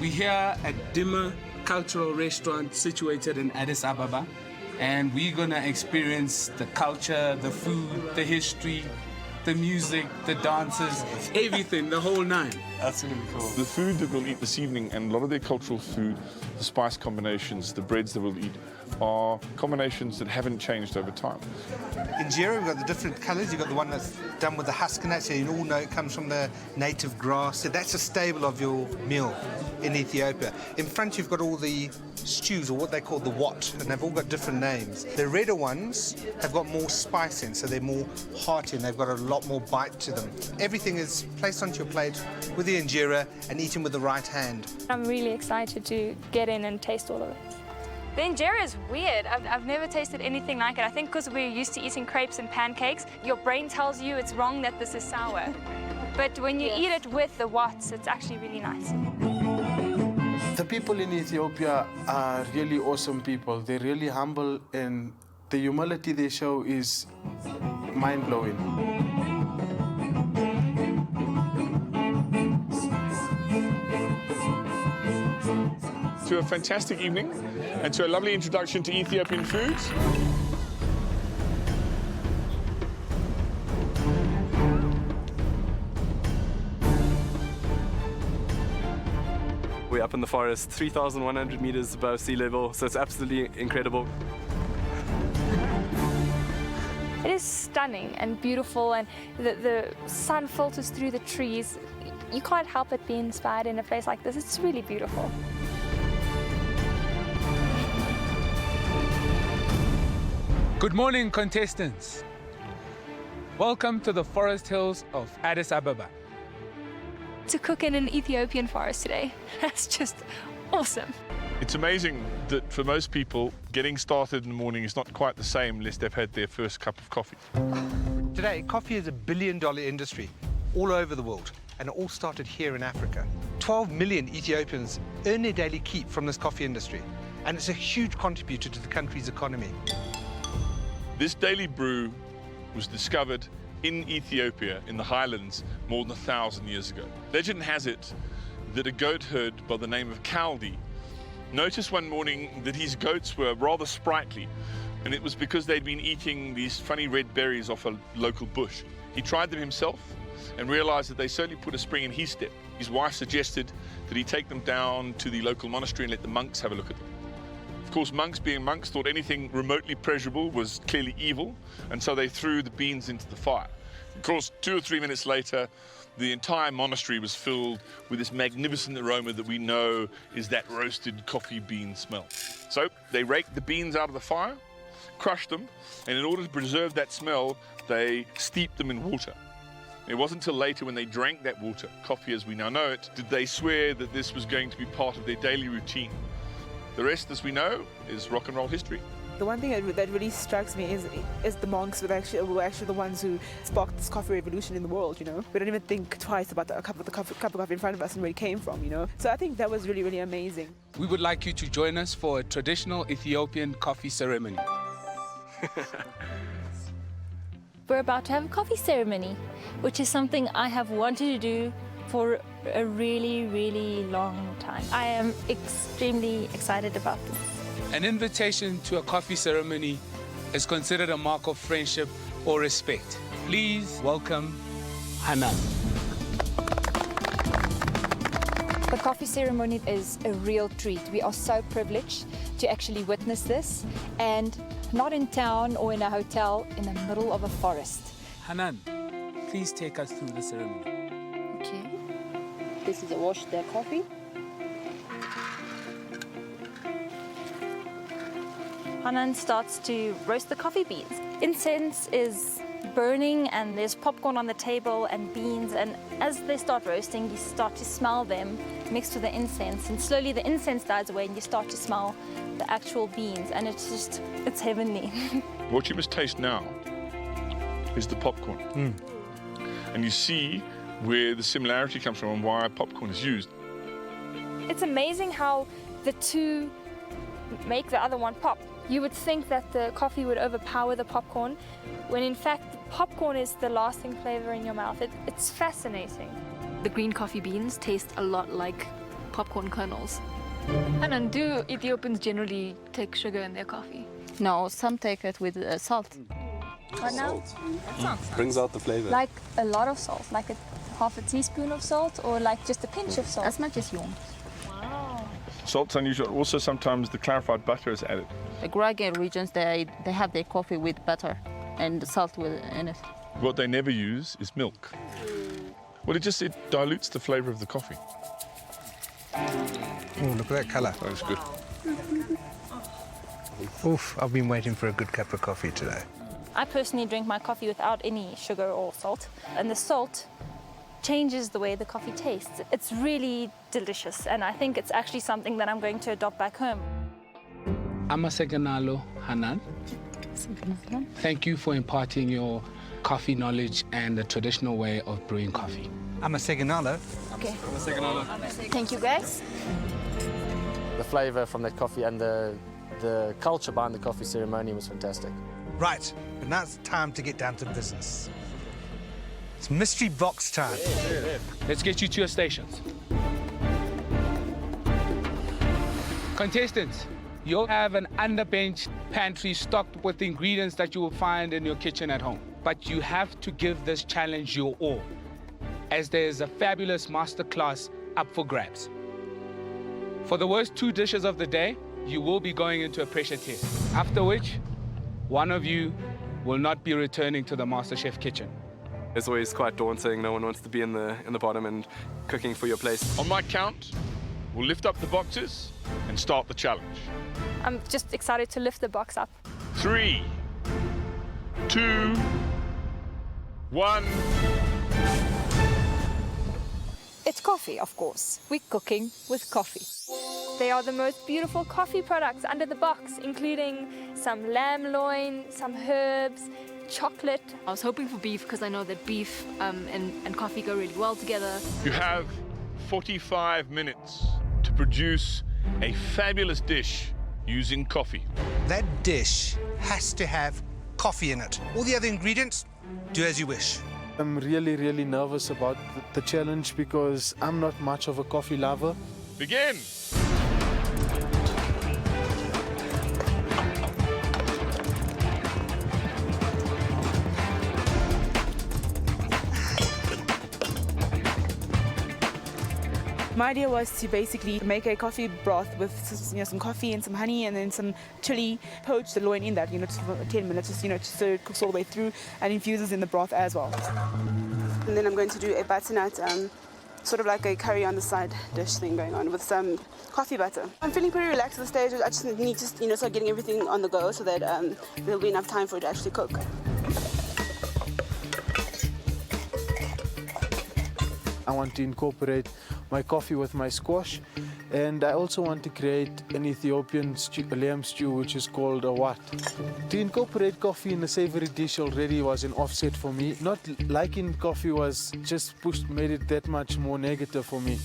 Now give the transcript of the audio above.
We're here at Dimma Cultural Restaurant situated in Addis Ababa, and we're gonna experience the culture, the food, the history, the music, the dances, everything, the whole nine. That's gonna be cool. The food that we'll eat this evening and a lot of their cultural food, the spice combinations, the breads that we'll eat, are combinations that haven't changed over time. Injera, we've got the different colours. You've got the one that's done with the husk and that, so you all know it comes from the native grass. So that's a staple of your meal in Ethiopia. In front you've got all the stews, or what they call the wat, and they've all got different names. The redder ones have got more spice in, so they're more hearty and they've got a lot more bite to them. Everything is placed onto your plate with the injera and eaten with the right hand. I'm really excited to get in and taste all of it. The injera is weird. I've never tasted anything like it. I think because we're used to eating crepes and pancakes, your brain tells you it's wrong that this is sour. But when you eat it with the wats, it's actually really nice. The people in Ethiopia are really awesome people. They're really humble, and the humility they show is mind-blowing. To a fantastic evening and to a lovely introduction to Ethiopian foods. We're up in the forest, 3,100 meters above sea level, so it's absolutely incredible. It is stunning and beautiful, and the sun filters through the trees. You can't help but be inspired in a place like this. It's really beautiful. Good morning, contestants. Welcome to the forest hills of Addis Ababa. To cook in an Ethiopian forest today, that's just awesome. It's amazing that for most people, getting started in the morning is not quite the same unless they've had their first cup of coffee. Today, coffee is a billion-dollar industry all over the world, and it all started here in Africa. 12 million Ethiopians earn their daily keep from this coffee industry, and it's a huge contributor to the country's economy. This daily brew was discovered in Ethiopia, in the highlands, more than 1,000 years ago. Legend has it that a goat herd by the name of Kaldi noticed one morning that his goats were rather sprightly, and it was because they'd been eating these funny red berries off a local bush. He tried them himself and realized that they certainly put a spring in his step. His wife suggested that he take them down to the local monastery and let the monks have a look at them. Of course, monks being monks thought anything remotely pleasurable was clearly evil, and so they threw the beans into the fire. Of course, 2 or 3 minutes later, the entire monastery was filled with this magnificent aroma that we know is that roasted coffee bean smell. So they raked the beans out of the fire, crushed them, and in order to preserve that smell, they steeped them in water. It wasn't until later, when they drank that water, coffee as we now know it, did they swear that this was going to be part of their daily routine. The rest, as we know, is rock and roll history. The one thing that really strikes me is the monks were actually the ones who sparked this coffee revolution in the world, you know. We don't even think twice about the cup of coffee in front of us and where it came from, you know. So I think that was really, really amazing. We would like you to join us for a traditional Ethiopian coffee ceremony. We're about to have a coffee ceremony, which is something I have wanted to do for a really, really long time. I am extremely excited about this. An invitation to a coffee ceremony is considered a mark of friendship or respect. Please welcome Hanan. The coffee ceremony is a real treat. We are so privileged to actually witness this, and not in town or in a hotel, in the middle of a forest. Hanan, please take us through the ceremony. Okay. This is a wash their coffee. Hanan starts to roast the coffee beans. Incense is burning, and there's popcorn on the table and beans, and as they start roasting, you start to smell them mixed with the incense, and slowly the incense dies away and you start to smell the actual beans, and it's heavenly. What you must taste now is the popcorn. And you see where the similarity comes from and why popcorn is used. It's amazing how the two make the other one pop. You would think that the coffee would overpower the popcorn, when in fact the popcorn is the lasting flavor in your mouth. It's fascinating. The green coffee beans taste a lot like popcorn kernels. And do Ethiopians generally take sugar in their coffee? No, some take it with salt. Right now? Brings out the flavor. Like a lot of salt, like half a teaspoon of salt, or like just a pinch of salt? As much as you want. Salt's unusual. Also, sometimes the clarified butter is added. The Gurage regions, they have their coffee with butter and salt in it. What they never use is milk. Well, it dilutes the flavour of the coffee. Oh, look at that colour. That's good. Oof, I've been waiting for a good cup of coffee today. I personally drink my coffee without any sugar or salt, and the salt changes the way the coffee tastes. It's really delicious, and I think it's actually something that I'm going to adopt back home. Amaseganalo Hanan. Thank you for imparting your coffee knowledge and the traditional way of brewing coffee. I'm a Seganalo. Okay. Thank you, guys. The flavor from that coffee and the culture behind the coffee ceremony was fantastic. Right, but now it's time to get down to business. It's mystery box time. Let's get you to your stations. Contestants, you'll have an underbench pantry stocked with ingredients that you will find in your kitchen at home. But you have to give this challenge your all, as there's a fabulous masterclass up for grabs. For the worst 2 dishes of the day, you will be going into a pressure test, after which one of you will not be returning to the MasterChef kitchen. It's always quite daunting. No one wants to be in the bottom and cooking for your place. On my count, we'll lift up the boxes and start the challenge. I'm just excited to lift the box up. 3, 2, 1. It's coffee, of course. We're cooking with coffee. They are the most beautiful coffee products under the box, including some lamb loin, some herbs, chocolate. I was hoping for beef because I know that beef and coffee go really well together. You have 45 minutes to produce a fabulous dish using coffee. That dish has to have coffee in it. All the other ingredients, do as you wish. I'm really, really nervous about the challenge because I'm not much of a coffee lover. Begin! My idea was to basically make a coffee broth with some coffee and some honey and then some chili, poach the loin in that, just for 10 minutes, just so it cooks all the way through and infuses in the broth as well. And then I'm going to do a butternut, sort of like a curry on the side dish thing going on with some coffee butter. I'm feeling pretty relaxed at the stage. I just need to, start getting everything on the go so that there'll be enough time for it to actually cook. I want to incorporate my coffee with my squash, and I also want to create an Ethiopian lamb stew, which is called a wat. To incorporate coffee in a savory dish already was an offset for me. Not liking coffee was just made it that much more negative for me.